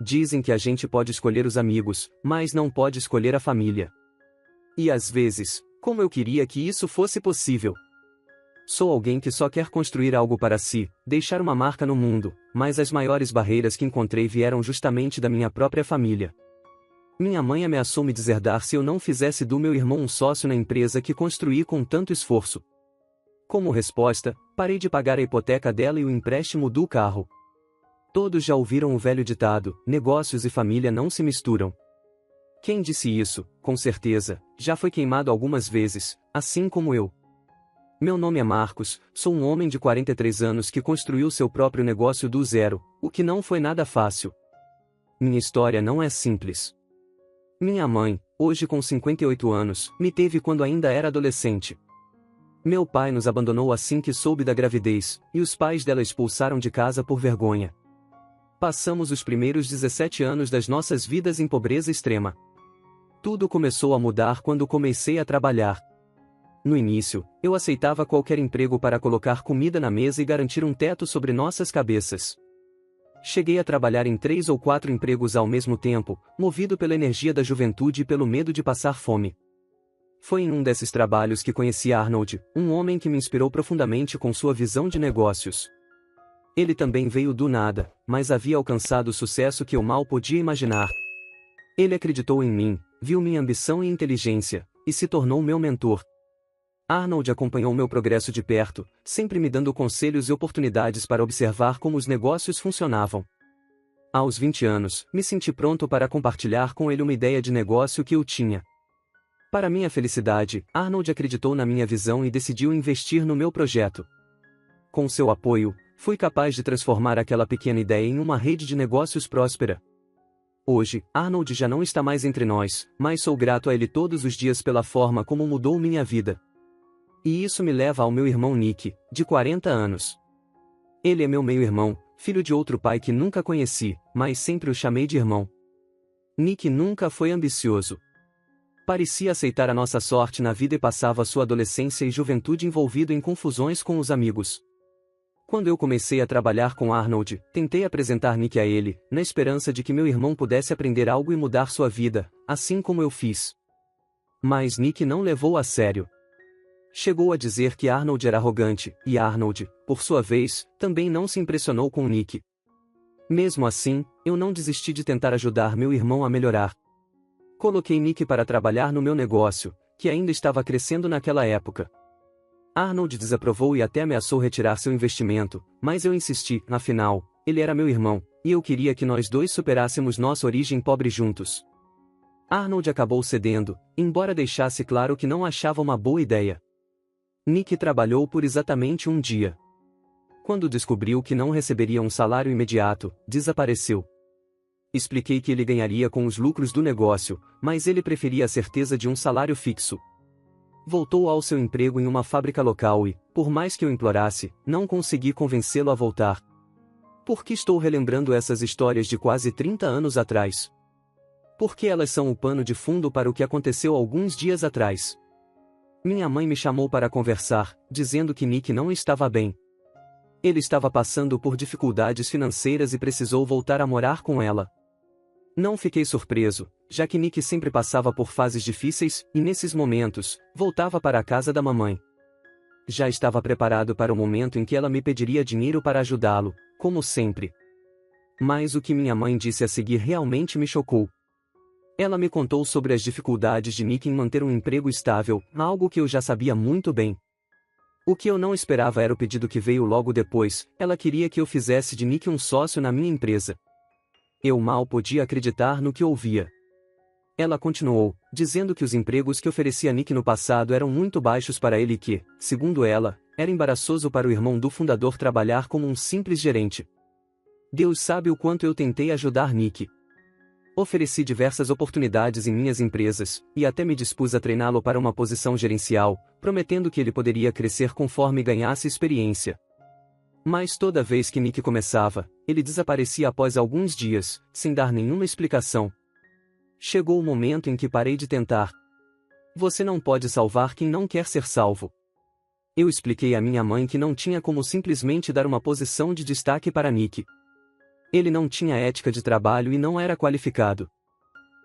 Dizem que a gente pode escolher os amigos, mas não pode escolher a família. E às vezes, como eu queria que isso fosse possível. Sou alguém que só quer construir algo para si, deixar uma marca no mundo, mas as maiores barreiras que encontrei vieram justamente da minha própria família. Minha mãe ameaçou me deserdar se eu não fizesse do meu irmão um sócio na empresa que construí com tanto esforço. Como resposta, parei de pagar a hipoteca dela e o empréstimo do carro. Todos já ouviram o velho ditado: negócios e família não se misturam. Quem disse isso, com certeza, já foi queimado algumas vezes, assim como eu. Meu nome é Marcos, sou um homem de 43 anos que construiu seu próprio negócio do zero, o que não foi nada fácil. Minha história não é simples. Minha mãe, hoje com 58 anos, me teve quando ainda era adolescente. Meu pai nos abandonou assim que soube da gravidez, e os pais dela expulsaram de casa por vergonha. Passamos os primeiros 17 anos das nossas vidas em pobreza extrema. Tudo começou a mudar quando comecei a trabalhar. No início, eu aceitava qualquer emprego para colocar comida na mesa e garantir um teto sobre nossas cabeças. Cheguei a trabalhar em 3 ou 4 empregos ao mesmo tempo, movido pela energia da juventude e pelo medo de passar fome. Foi em um desses trabalhos que conheci Arnold, um homem que me inspirou profundamente com sua visão de negócios. Ele também veio do nada, mas havia alcançado o sucesso que eu mal podia imaginar. Ele acreditou em mim, viu minha ambição e inteligência, e se tornou meu mentor. Arnold acompanhou meu progresso de perto, sempre me dando conselhos e oportunidades para observar como os negócios funcionavam. Aos 20 anos, me senti pronto para compartilhar com ele uma ideia de negócio que eu tinha. Para minha felicidade, Arnold acreditou na minha visão e decidiu investir no meu projeto. Com seu apoio, fui capaz de transformar aquela pequena ideia em uma rede de negócios próspera. Hoje, Arnold já não está mais entre nós, mas sou grato a ele todos os dias pela forma como mudou minha vida. E isso me leva ao meu irmão Nick, de 40 anos. Ele é meu meio-irmão, filho de outro pai que nunca conheci, mas sempre o chamei de irmão. Nick nunca foi ambicioso. Parecia aceitar a nossa sorte na vida e passava sua adolescência e juventude envolvido em confusões com os amigos. Quando eu comecei a trabalhar com Arnold, tentei apresentar Nick a ele, na esperança de que meu irmão pudesse aprender algo e mudar sua vida, assim como eu fiz. Mas Nick não levou a sério. Chegou a dizer que Arnold era arrogante, e Arnold, por sua vez, também não se impressionou com Nick. Mesmo assim, eu não desisti de tentar ajudar meu irmão a melhorar. Coloquei Nick para trabalhar no meu negócio, que ainda estava crescendo naquela época. Arnold desaprovou e até ameaçou retirar seu investimento, mas eu insisti, afinal, ele era meu irmão, e eu queria que nós dois superássemos nossa origem pobre juntos. Arnold acabou cedendo, embora deixasse claro que não achava uma boa ideia. Nick trabalhou por exatamente um dia. Quando descobriu que não receberia um salário imediato, desapareceu. Expliquei que ele ganharia com os lucros do negócio, mas ele preferia a certeza de um salário fixo. Voltou ao seu emprego em uma fábrica local e, por mais que eu implorasse, não consegui convencê-lo a voltar. Por que estou relembrando essas histórias de quase 30 anos atrás? Porque elas são o pano de fundo para o que aconteceu alguns dias atrás. Minha mãe me chamou para conversar, dizendo que Nick não estava bem. Ele estava passando por dificuldades financeiras e precisou voltar a morar com ela. Não fiquei surpreso, já que Nick sempre passava por fases difíceis, e nesses momentos, voltava para a casa da mamãe. Já estava preparado para o momento em que ela me pediria dinheiro para ajudá-lo, como sempre. Mas o que minha mãe disse a seguir realmente me chocou. Ela me contou sobre as dificuldades de Nick em manter um emprego estável, algo que eu já sabia muito bem. O que eu não esperava era o pedido que veio logo depois. Ela queria que eu fizesse de Nick um sócio na minha empresa. Eu mal podia acreditar no que ouvia. Ela continuou, dizendo que os empregos que oferecia Nick no passado eram muito baixos para ele e que, segundo ela, era embaraçoso para o irmão do fundador trabalhar como um simples gerente. Deus sabe o quanto eu tentei ajudar Nick. Ofereci diversas oportunidades em minhas empresas, e até me dispus a treiná-lo para uma posição gerencial, prometendo que ele poderia crescer conforme ganhasse experiência. Mas toda vez que Nick começava, ele desaparecia após alguns dias, sem dar nenhuma explicação. Chegou o momento em que parei de tentar. Você não pode salvar quem não quer ser salvo. Eu expliquei à minha mãe que não tinha como simplesmente dar uma posição de destaque para Nick. Ele não tinha ética de trabalho e não era qualificado.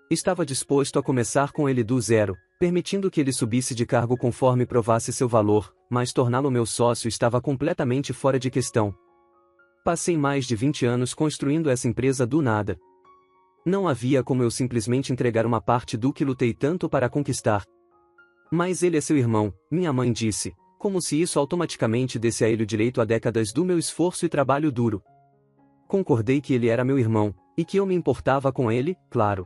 Estava disposto a começar com ele do zero, permitindo que ele subisse de cargo conforme provasse seu valor, mas torná-lo meu sócio estava completamente fora de questão. Passei mais de 20 anos construindo essa empresa do nada. Não havia como eu simplesmente entregar uma parte do que lutei tanto para conquistar. Mas ele é seu irmão, minha mãe disse, como se isso automaticamente desse a ele o direito a décadas do meu esforço e trabalho duro. Concordei que ele era meu irmão, e que eu me importava com ele, claro.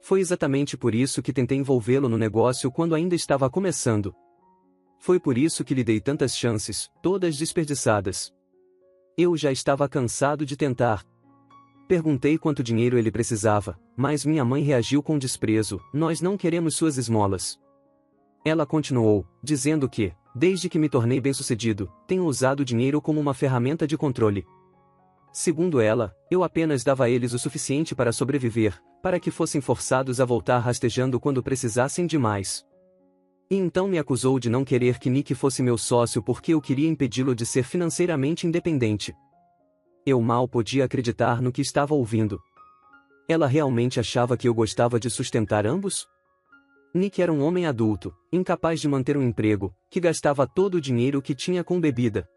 Foi exatamente por isso que tentei envolvê-lo no negócio quando ainda estava começando. Foi por isso que lhe dei tantas chances, todas desperdiçadas. Eu já estava cansado de tentar. Perguntei quanto dinheiro ele precisava, mas minha mãe reagiu com desprezo: nós não queremos suas esmolas. Ela continuou, dizendo que, desde que me tornei bem-sucedido, tenho usado o dinheiro como uma ferramenta de controle. Segundo ela, eu apenas dava a eles o suficiente para sobreviver, para que fossem forçados a voltar rastejando quando precisassem de mais. E então me acusou de não querer que Nick fosse meu sócio porque eu queria impedi-lo de ser financeiramente independente. Eu mal podia acreditar no que estava ouvindo. Ela realmente achava que eu gostava de sustentar ambos? Nick era um homem adulto, incapaz de manter um emprego, que gastava todo o dinheiro que tinha com bebida.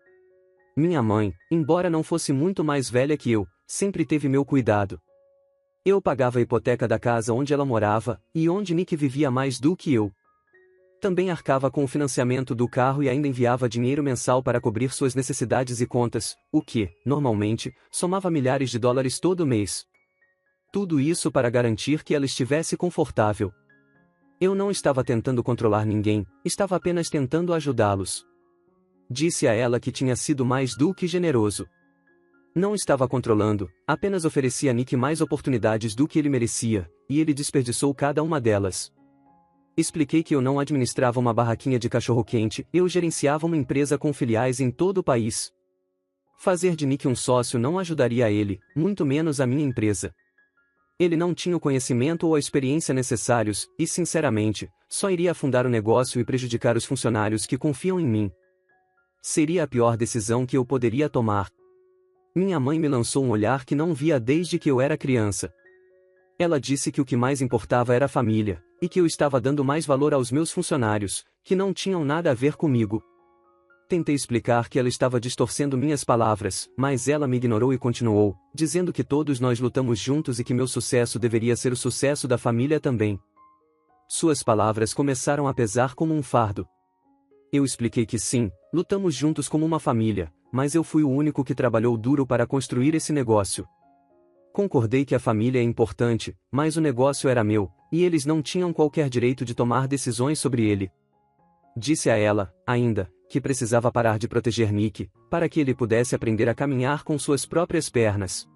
Minha mãe, embora não fosse muito mais velha que eu, sempre teve meu cuidado. Eu pagava a hipoteca da casa onde ela morava, e onde Nick vivia mais do que eu. Também arcava com o financiamento do carro e ainda enviava dinheiro mensal para cobrir suas necessidades e contas, o que, normalmente, somava milhares de dólares todo mês. Tudo isso para garantir que ela estivesse confortável. Eu não estava tentando controlar ninguém, estava apenas tentando ajudá-los. Disse a ela que tinha sido mais do que generoso. Não estava controlando, apenas oferecia a Nick mais oportunidades do que ele merecia, e ele desperdiçou cada uma delas. Expliquei que eu não administrava uma barraquinha de cachorro-quente, eu gerenciava uma empresa com filiais em todo o país. Fazer de Nick um sócio não ajudaria a ele, muito menos a minha empresa. Ele não tinha o conhecimento ou a experiência necessários, e sinceramente, só iria afundar o negócio e prejudicar os funcionários que confiam em mim. Seria a pior decisão que eu poderia tomar. Minha mãe me lançou um olhar que não via desde que eu era criança. Ela disse que o que mais importava era a família, e que eu estava dando mais valor aos meus funcionários, que não tinham nada a ver comigo. Tentei explicar que ela estava distorcendo minhas palavras, mas ela me ignorou e continuou, dizendo que todos nós lutamos juntos e que meu sucesso deveria ser o sucesso da família também. Suas palavras começaram a pesar como um fardo. Eu expliquei que sim, lutamos juntos como uma família, mas eu fui o único que trabalhou duro para construir esse negócio. Concordei que a família é importante, mas o negócio era meu, e eles não tinham qualquer direito de tomar decisões sobre ele. Disse a ela, ainda, que precisava parar de proteger Nick, para que ele pudesse aprender a caminhar com suas próprias pernas.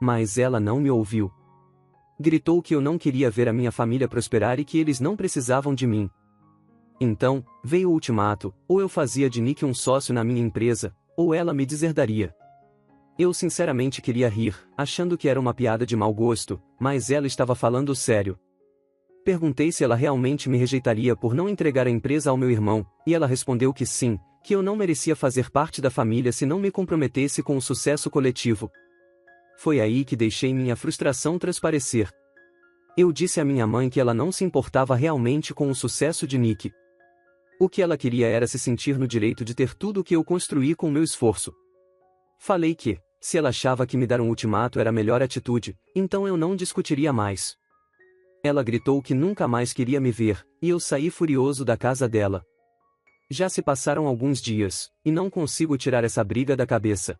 Mas ela não me ouviu. Gritou que eu não queria ver a minha família prosperar e que eles não precisavam de mim. Então, veio o ultimato: ou eu fazia de Nick um sócio na minha empresa, ou ela me deserdaria. Eu sinceramente queria rir, achando que era uma piada de mau gosto, mas ela estava falando sério. Perguntei se ela realmente me rejeitaria por não entregar a empresa ao meu irmão, e ela respondeu que sim, que eu não merecia fazer parte da família se não me comprometesse com o sucesso coletivo. Foi aí que deixei minha frustração transparecer. Eu disse à minha mãe que ela não se importava realmente com o sucesso de Nick. O que ela queria era se sentir no direito de ter tudo o que eu construí com meu esforço. Falei que, se ela achava que me dar um ultimato era a melhor atitude, então eu não discutiria mais. Ela gritou que nunca mais queria me ver, e eu saí furioso da casa dela. Já se passaram alguns dias, e não consigo tirar essa briga da cabeça.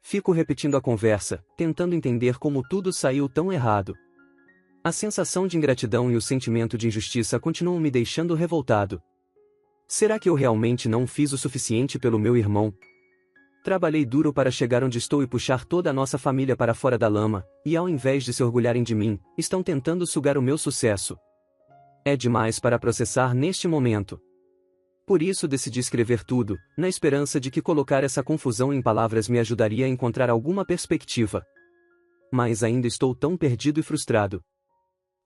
Fico repetindo a conversa, tentando entender como tudo saiu tão errado. A sensação de ingratidão e o sentimento de injustiça continuam me deixando revoltado. Será que eu realmente não fiz o suficiente pelo meu irmão? Trabalhei duro para chegar onde estou e puxar toda a nossa família para fora da lama, e ao invés de se orgulharem de mim, estão tentando sugar o meu sucesso. É demais para processar neste momento. Por isso decidi escrever tudo, na esperança de que colocar essa confusão em palavras me ajudaria a encontrar alguma perspectiva. Mas ainda estou tão perdido e frustrado.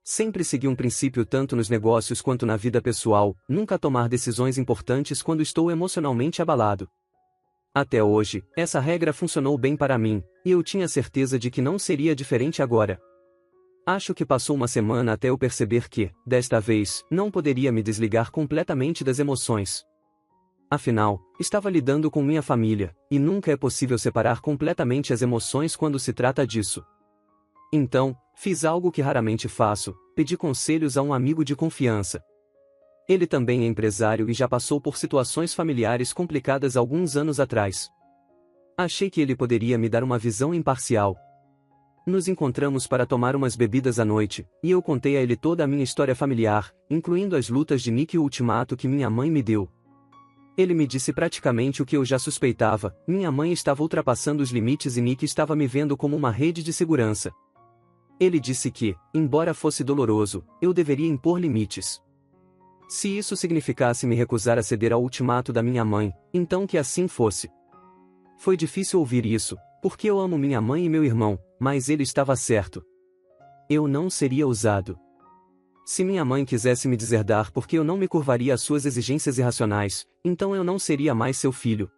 Sempre segui um princípio tanto nos negócios quanto na vida pessoal: nunca tomar decisões importantes quando estou emocionalmente abalado. Até hoje, essa regra funcionou bem para mim, e eu tinha certeza de que não seria diferente agora. Acho que passou uma semana até eu perceber que, desta vez, não poderia me desligar completamente das emoções. Afinal, estava lidando com minha família, e nunca é possível separar completamente as emoções quando se trata disso. Então, fiz algo que raramente faço: pedi conselhos a um amigo de confiança. Ele também é empresário e já passou por situações familiares complicadas alguns anos atrás. Achei que ele poderia me dar uma visão imparcial. Nos encontramos para tomar umas bebidas à noite, e eu contei a ele toda a minha história familiar, incluindo as lutas de Nick e o ultimato que minha mãe me deu. Ele me disse praticamente o que eu já suspeitava: minha mãe estava ultrapassando os limites e Nick estava me vendo como uma rede de segurança. Ele disse que, embora fosse doloroso, eu deveria impor limites. Se isso significasse me recusar a ceder ao ultimato da minha mãe, então que assim fosse. Foi difícil ouvir isso, porque eu amo minha mãe e meu irmão, mas ele estava certo. Eu não seria usado. Se minha mãe quisesse me deserdar porque eu não me curvaria às suas exigências irracionais, então eu não seria mais seu filho.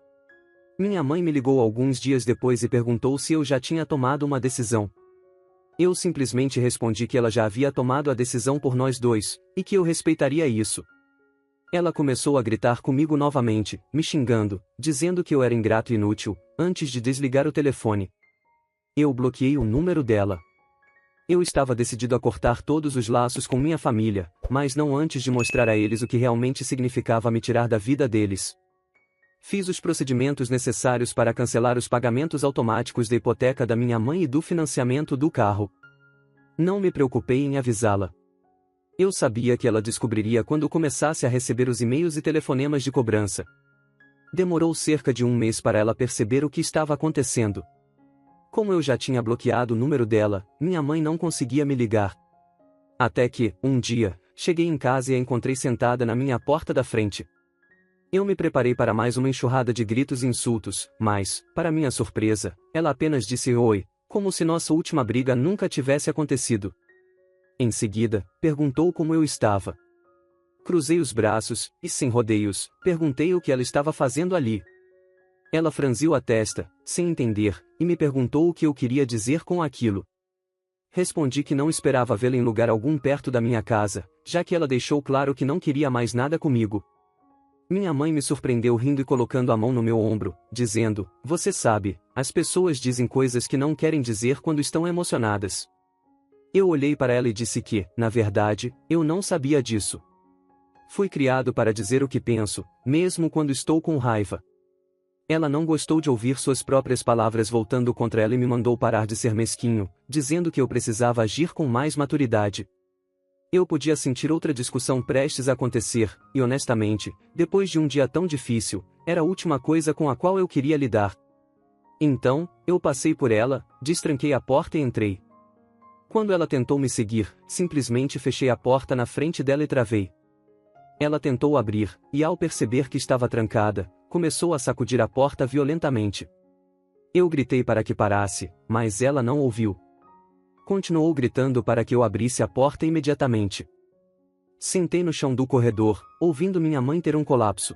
Minha mãe me ligou alguns dias depois e perguntou se eu já tinha tomado uma decisão. Eu simplesmente respondi que ela já havia tomado a decisão por nós dois, e que eu respeitaria isso. Ela começou a gritar comigo novamente, me xingando, dizendo que eu era ingrato e inútil, antes de desligar o telefone. Eu bloqueei o número dela. Eu estava decidido a cortar todos os laços com minha família, mas não antes de mostrar a eles o que realmente significava me tirar da vida deles. Fiz os procedimentos necessários para cancelar os pagamentos automáticos da hipoteca da minha mãe e do financiamento do carro. Não me preocupei em avisá-la. Eu sabia que ela descobriria quando começasse a receber os e-mails e telefonemas de cobrança. Demorou cerca de um mês para ela perceber o que estava acontecendo. Como eu já tinha bloqueado o número dela, minha mãe não conseguia me ligar. Até que, um dia, cheguei em casa e a encontrei sentada na minha porta da frente. Eu me preparei para mais uma enxurrada de gritos e insultos, mas, para minha surpresa, ela apenas disse oi, como se nossa última briga nunca tivesse acontecido. Em seguida, perguntou como eu estava. Cruzei os braços, e sem rodeios, perguntei o que ela estava fazendo ali. Ela franziu a testa, sem entender, e me perguntou o que eu queria dizer com aquilo. Respondi que não esperava vê-la em lugar algum perto da minha casa, já que ela deixou claro que não queria mais nada comigo. Minha mãe me surpreendeu rindo e colocando a mão no meu ombro, dizendo: "Você sabe, as pessoas dizem coisas que não querem dizer quando estão emocionadas." Eu olhei para ela e disse que, na verdade, eu não sabia disso. Fui criado para dizer o que penso, mesmo quando estou com raiva. Ela não gostou de ouvir suas próprias palavras voltando contra ela e me mandou parar de ser mesquinho, dizendo que eu precisava agir com mais maturidade. Eu podia sentir outra discussão prestes a acontecer, e honestamente, depois de um dia tão difícil, era a última coisa com a qual eu queria lidar. Então, eu passei por ela, destranquei a porta e entrei. Quando ela tentou me seguir, simplesmente fechei a porta na frente dela e travei. Ela tentou abrir, e ao perceber que estava trancada, começou a sacudir a porta violentamente. Eu gritei para que parasse, mas ela não ouviu. Continuou gritando para que eu abrisse a porta imediatamente. Sentei no chão do corredor, ouvindo minha mãe ter um colapso.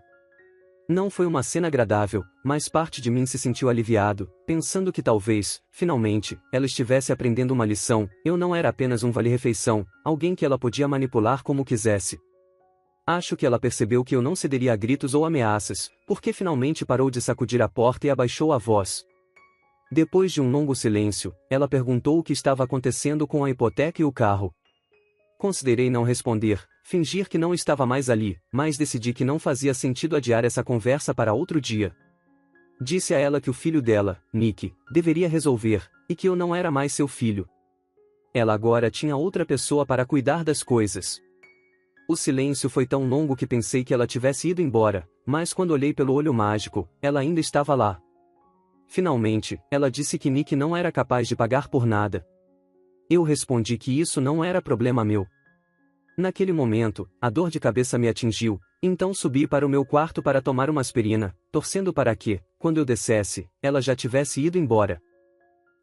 Não foi uma cena agradável, mas parte de mim se sentiu aliviado, pensando que talvez, finalmente, ela estivesse aprendendo uma lição: eu não era apenas um vale-refeição, alguém que ela podia manipular como quisesse. Acho que ela percebeu que eu não cederia a gritos ou ameaças, porque finalmente parou de sacudir a porta e abaixou a voz. Depois de um longo silêncio, ela perguntou o que estava acontecendo com a hipoteca e o carro. Considerei não responder, fingir que não estava mais ali, mas decidi que não fazia sentido adiar essa conversa para outro dia. Disse a ela que o filho dela, Nick, deveria resolver, e que eu não era mais seu filho. Ela agora tinha outra pessoa para cuidar das coisas. O silêncio foi tão longo que pensei que ela tivesse ido embora, mas quando olhei pelo olho mágico, ela ainda estava lá. Finalmente, ela disse que Nick não era capaz de pagar por nada. Eu respondi que isso não era problema meu. Naquele momento, a dor de cabeça me atingiu, então subi para o meu quarto para tomar uma aspirina, torcendo para que, quando eu descesse, ela já tivesse ido embora.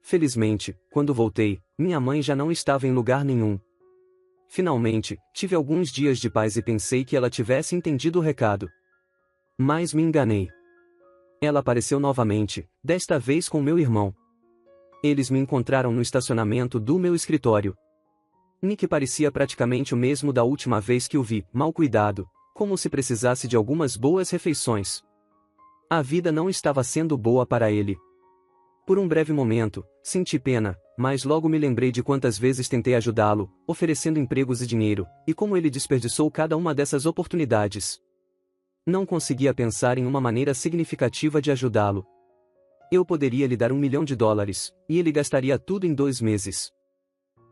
Felizmente, quando voltei, minha mãe já não estava em lugar nenhum. Finalmente, tive alguns dias de paz e pensei que ela tivesse entendido o recado. Mas me enganei. Ela apareceu novamente, desta vez com meu irmão. Eles me encontraram no estacionamento do meu escritório. Nick parecia praticamente o mesmo da última vez que o vi, mal cuidado, como se precisasse de algumas boas refeições. A vida não estava sendo boa para ele. Por um breve momento, senti pena, mas logo me lembrei de quantas vezes tentei ajudá-lo, oferecendo empregos e dinheiro, e como ele desperdiçou cada uma dessas oportunidades. Não conseguia pensar em uma maneira significativa de ajudá-lo. Eu poderia lhe dar $1 milhão, e ele gastaria tudo em 2 meses.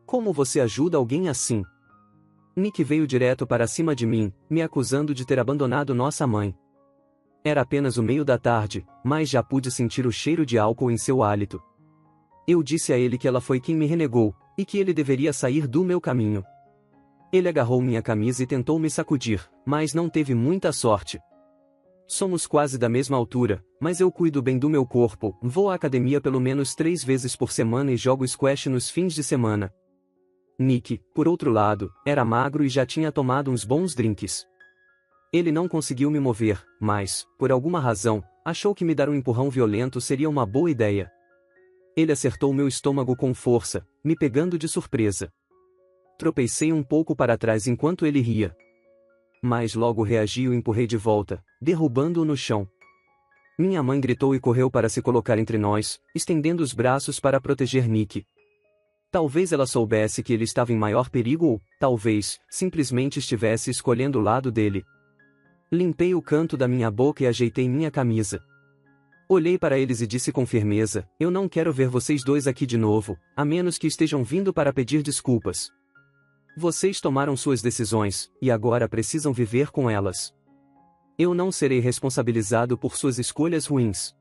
Como você ajuda alguém assim? Nick veio direto para cima de mim, me acusando de ter abandonado nossa mãe. Era apenas o meio da tarde, mas já pude sentir o cheiro de álcool em seu hálito. Eu disse a ele que ela foi quem me renegou, e que ele deveria sair do meu caminho. Ele agarrou minha camisa e tentou me sacudir, mas não teve muita sorte. Somos quase da mesma altura, mas eu cuido bem do meu corpo, vou à academia pelo menos 3 vezes por semana e jogo squash nos fins de semana. Nick, por outro lado, era magro e já tinha tomado uns bons drinks. Ele não conseguiu me mover, mas, por alguma razão, achou que me dar um empurrão violento seria uma boa ideia. Ele acertou meu estômago com força, me pegando de surpresa. Tropecei um pouco para trás enquanto ele ria. Mas logo reagi e o empurrei de volta, derrubando-o no chão. Minha mãe gritou e correu para se colocar entre nós, estendendo os braços para proteger Nick. Talvez ela soubesse que ele estava em maior perigo ou, talvez, simplesmente estivesse escolhendo o lado dele. Limpei o canto da minha boca e ajeitei minha camisa. Olhei para eles e disse com firmeza: eu não quero ver vocês dois aqui de novo, a menos que estejam vindo para pedir desculpas. Vocês tomaram suas decisões, e agora precisam viver com elas. Eu não serei responsabilizado por suas escolhas ruins.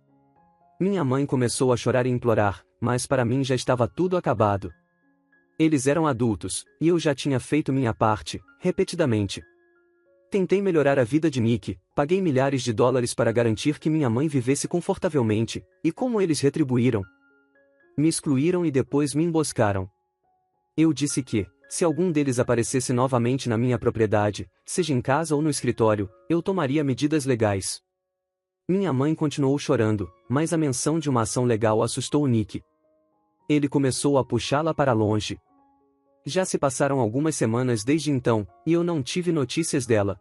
Minha mãe começou a chorar e implorar, mas para mim já estava tudo acabado. Eles eram adultos, e eu já tinha feito minha parte, repetidamente. Tentei melhorar a vida de Nick, paguei milhares de dólares para garantir que minha mãe vivesse confortavelmente, e como eles retribuíram? Me excluíram e depois me emboscaram. Eu disse que, se algum deles aparecesse novamente na minha propriedade, seja em casa ou no escritório, eu tomaria medidas legais. Minha mãe continuou chorando, mas a menção de uma ação legal assustou Nick. Ele começou a puxá-la para longe. Já se passaram algumas semanas desde então, e eu não tive notícias dela.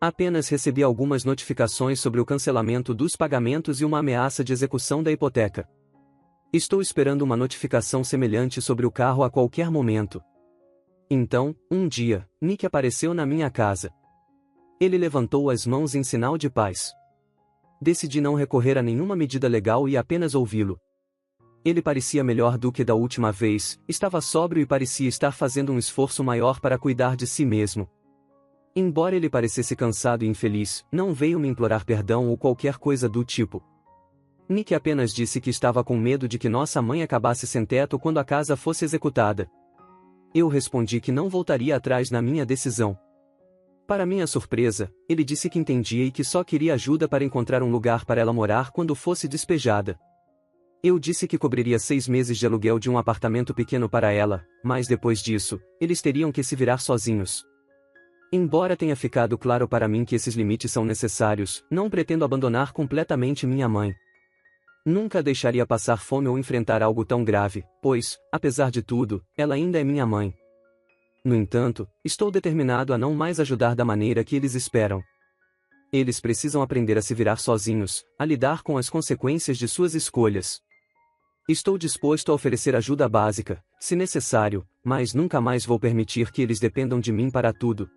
Apenas recebi algumas notificações sobre o cancelamento dos pagamentos e uma ameaça de execução da hipoteca. Estou esperando uma notificação semelhante sobre o carro a qualquer momento. Então, um dia, Nick apareceu na minha casa. Ele levantou as mãos em sinal de paz. Decidi não recorrer a nenhuma medida legal e apenas ouvi-lo. Ele parecia melhor do que da última vez, estava sóbrio e parecia estar fazendo um esforço maior para cuidar de si mesmo. Embora ele parecesse cansado e infeliz, não veio me implorar perdão ou qualquer coisa do tipo. Nick apenas disse que estava com medo de que nossa mãe acabasse sem teto quando a casa fosse executada. Eu respondi que não voltaria atrás na minha decisão. Para minha surpresa, ele disse que entendia e que só queria ajuda para encontrar um lugar para ela morar quando fosse despejada. Eu disse que cobriria 6 meses de aluguel de um apartamento pequeno para ela, mas depois disso, eles teriam que se virar sozinhos. Embora tenha ficado claro para mim que esses limites são necessários, não pretendo abandonar completamente minha mãe. Nunca deixaria passar fome ou enfrentar algo tão grave, pois, apesar de tudo, ela ainda é minha mãe. No entanto, estou determinado a não mais ajudar da maneira que eles esperam. Eles precisam aprender a se virar sozinhos, a lidar com as consequências de suas escolhas. Estou disposto a oferecer ajuda básica, se necessário, mas nunca mais vou permitir que eles dependam de mim para tudo.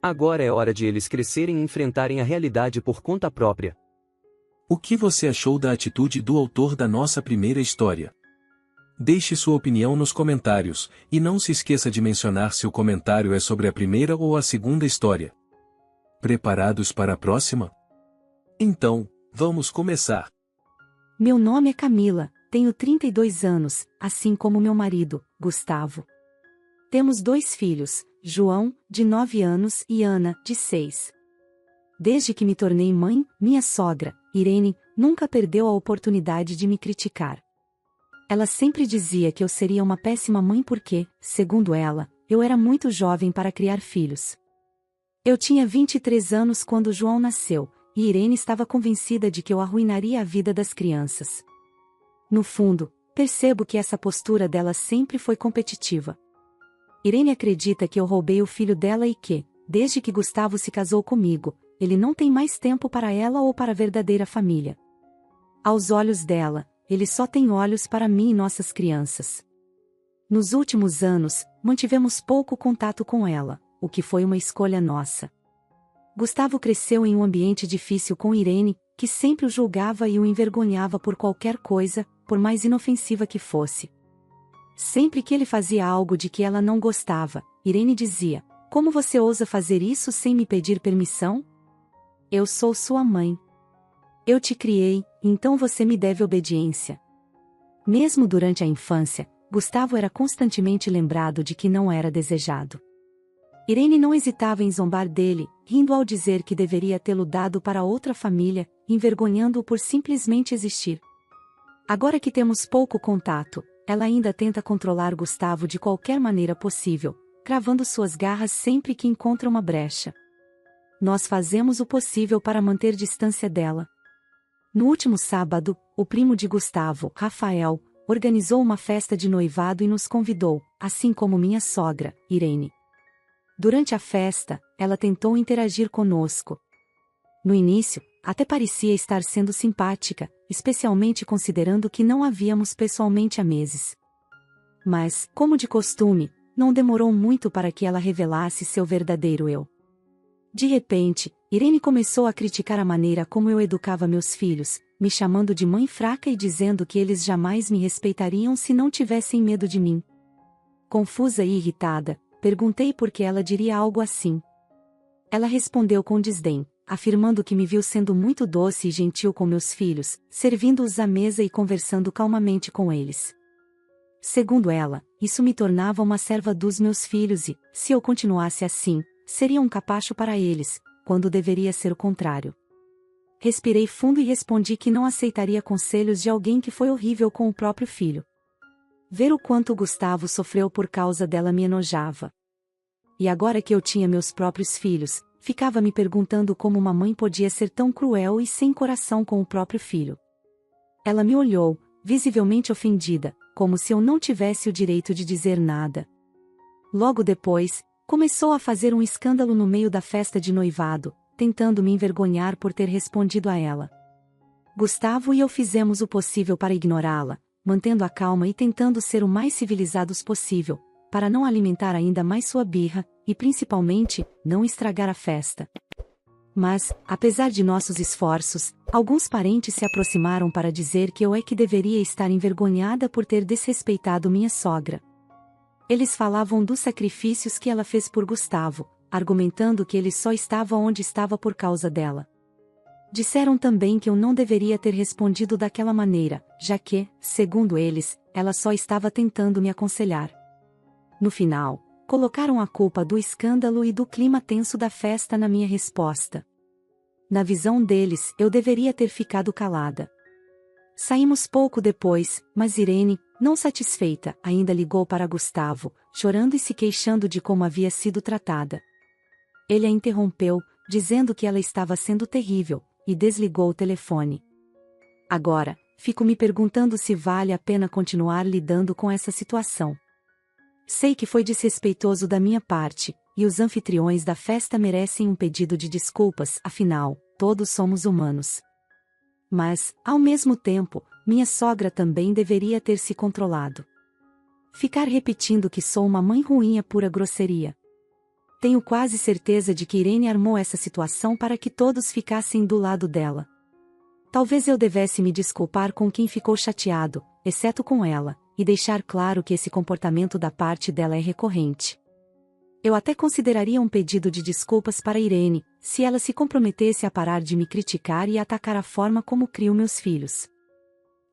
Agora é hora de eles crescerem e enfrentarem a realidade por conta própria. O que você achou da atitude do autor da nossa primeira história? Deixe sua opinião nos comentários, e não se esqueça de mencionar se o comentário é sobre a primeira ou a segunda história. Preparados para a próxima? Então, vamos começar. Meu nome é Camila, tenho 32 anos, assim como meu marido, Gustavo. Temos 2 filhos, João, de 9 anos, e Ana, de 6. Desde que me tornei mãe, minha sogra, Irene, nunca perdeu a oportunidade de me criticar. Ela sempre dizia que eu seria uma péssima mãe porque, segundo ela, eu era muito jovem para criar filhos. Eu tinha 23 anos quando João nasceu, e Irene estava convencida de que eu arruinaria a vida das crianças. No fundo, percebo que essa postura dela sempre foi competitiva. Irene acredita que eu roubei o filho dela e que, desde que Gustavo se casou comigo, ele não tem mais tempo para ela ou para a verdadeira família. Aos olhos dela, ele só tem olhos para mim e nossas crianças. Nos últimos anos, mantivemos pouco contato com ela, o que foi uma escolha nossa. Gustavo cresceu em um ambiente difícil com Irene, que sempre o julgava e o envergonhava por qualquer coisa, por mais inofensiva que fosse. Sempre que ele fazia algo de que ela não gostava, Irene dizia: "Como você ousa fazer isso sem me pedir permissão? Eu sou sua mãe. Eu te criei, então você me deve obediência." Mesmo durante a infância, Gustavo era constantemente lembrado de que não era desejado. Irene não hesitava em zombar dele, rindo ao dizer que deveria tê-lo dado para outra família, envergonhando-o por simplesmente existir. Agora que temos pouco contato, ela ainda tenta controlar Gustavo de qualquer maneira possível, cravando suas garras sempre que encontra uma brecha. Nós fazemos o possível para manter distância dela. No último sábado, o primo de Gustavo, Rafael, organizou uma festa de noivado e nos convidou, assim como minha sogra, Irene. Durante a festa, ela tentou interagir conosco. No início, até parecia estar sendo simpática, especialmente considerando que não a víamos pessoalmente há meses. Mas, como de costume, não demorou muito para que ela revelasse seu verdadeiro eu. De repente, Irene começou a criticar a maneira como eu educava meus filhos, me chamando de mãe fraca e dizendo que eles jamais me respeitariam se não tivessem medo de mim. Confusa e irritada, perguntei por que ela diria algo assim. Ela respondeu com desdém, afirmando que me viu sendo muito doce e gentil com meus filhos, servindo-os à mesa e conversando calmamente com eles. Segundo ela, isso me tornava uma serva dos meus filhos e, se eu continuasse assim, seria um capacho para eles, quando deveria ser o contrário. Respirei fundo e respondi que não aceitaria conselhos de alguém que foi horrível com o próprio filho. Ver o quanto Gustavo sofreu por causa dela me enojava. E agora que eu tinha meus próprios filhos, ficava me perguntando como uma mãe podia ser tão cruel e sem coração com o próprio filho. Ela me olhou, visivelmente ofendida, como se eu não tivesse o direito de dizer nada. Logo depois, começou a fazer um escândalo no meio da festa de noivado, tentando me envergonhar por ter respondido a ela. Gustavo e eu fizemos o possível para ignorá-la, mantendo a calma e tentando ser o mais civilizados possível, para não alimentar ainda mais sua birra, e principalmente, não estragar a festa. Mas, apesar de nossos esforços, alguns parentes se aproximaram para dizer que eu é que deveria estar envergonhada por ter desrespeitado minha sogra. Eles falavam dos sacrifícios que ela fez por Gustavo, argumentando que ele só estava onde estava por causa dela. Disseram também que eu não deveria ter respondido daquela maneira, já que, segundo eles, ela só estava tentando me aconselhar. No final, colocaram a culpa do escândalo e do clima tenso da festa na minha resposta. Na visão deles, eu deveria ter ficado calada. Saímos pouco depois, mas Irene, não satisfeita, ainda ligou para Gustavo, chorando e se queixando de como havia sido tratada. Ele a interrompeu, dizendo que ela estava sendo terrível, e desligou o telefone. Agora, fico me perguntando se vale a pena continuar lidando com essa situação. Sei que foi desrespeitoso da minha parte, e os anfitriões da festa merecem um pedido de desculpas, afinal, todos somos humanos. Mas, ao mesmo tempo, minha sogra também deveria ter se controlado. Ficar repetindo que sou uma mãe ruim é pura grosseria. Tenho quase certeza de que Irene armou essa situação para que todos ficassem do lado dela. Talvez eu devesse me desculpar com quem ficou chateado, exceto com ela, e deixar claro que esse comportamento da parte dela é recorrente. Eu até consideraria um pedido de desculpas para Irene, se ela se comprometesse a parar de me criticar e atacar a forma como crio meus filhos.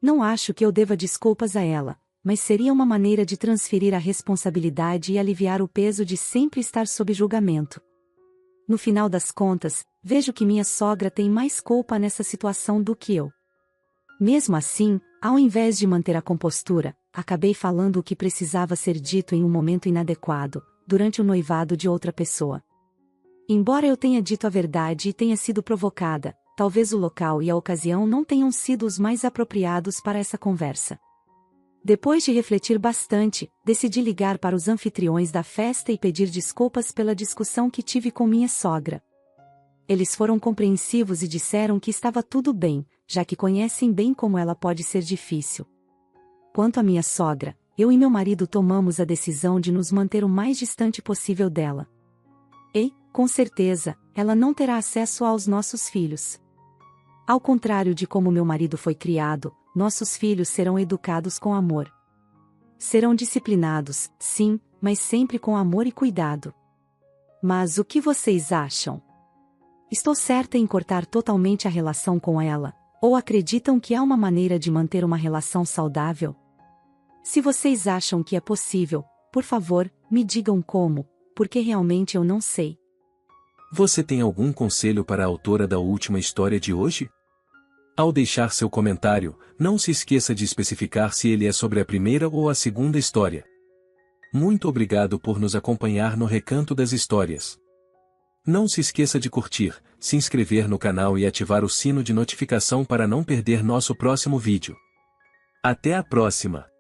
Não acho que eu deva desculpas a ela, mas seria uma maneira de transferir a responsabilidade e aliviar o peso de sempre estar sob julgamento. No final das contas, vejo que minha sogra tem mais culpa nessa situação do que eu. Mesmo assim, ao invés de manter a compostura, acabei falando o que precisava ser dito em um momento inadequado, durante o noivado de outra pessoa. Embora eu tenha dito a verdade e tenha sido provocada, talvez o local e a ocasião não tenham sido os mais apropriados para essa conversa. Depois de refletir bastante, decidi ligar para os anfitriões da festa e pedir desculpas pela discussão que tive com minha sogra. Eles foram compreensivos e disseram que estava tudo bem, já que conhecem bem como ela pode ser difícil. Quanto à minha sogra, eu e meu marido tomamos a decisão de nos manter o mais distante possível dela. E, com certeza, ela não terá acesso aos nossos filhos. Ao contrário de como meu marido foi criado, nossos filhos serão educados com amor. Serão disciplinados, sim, mas sempre com amor e cuidado. Mas o que vocês acham? Estou certa em cortar totalmente a relação com ela, ou acreditam que há uma maneira de manter uma relação saudável? Se vocês acham que é possível, por favor, me digam como, porque realmente eu não sei. Você tem algum conselho para a autora da última história de hoje? Ao deixar seu comentário, não se esqueça de especificar se ele é sobre a primeira ou a segunda história. Muito obrigado por nos acompanhar no Recanto das Histórias. Não se esqueça de curtir, se inscrever no canal e ativar o sino de notificação para não perder nosso próximo vídeo. Até a próxima!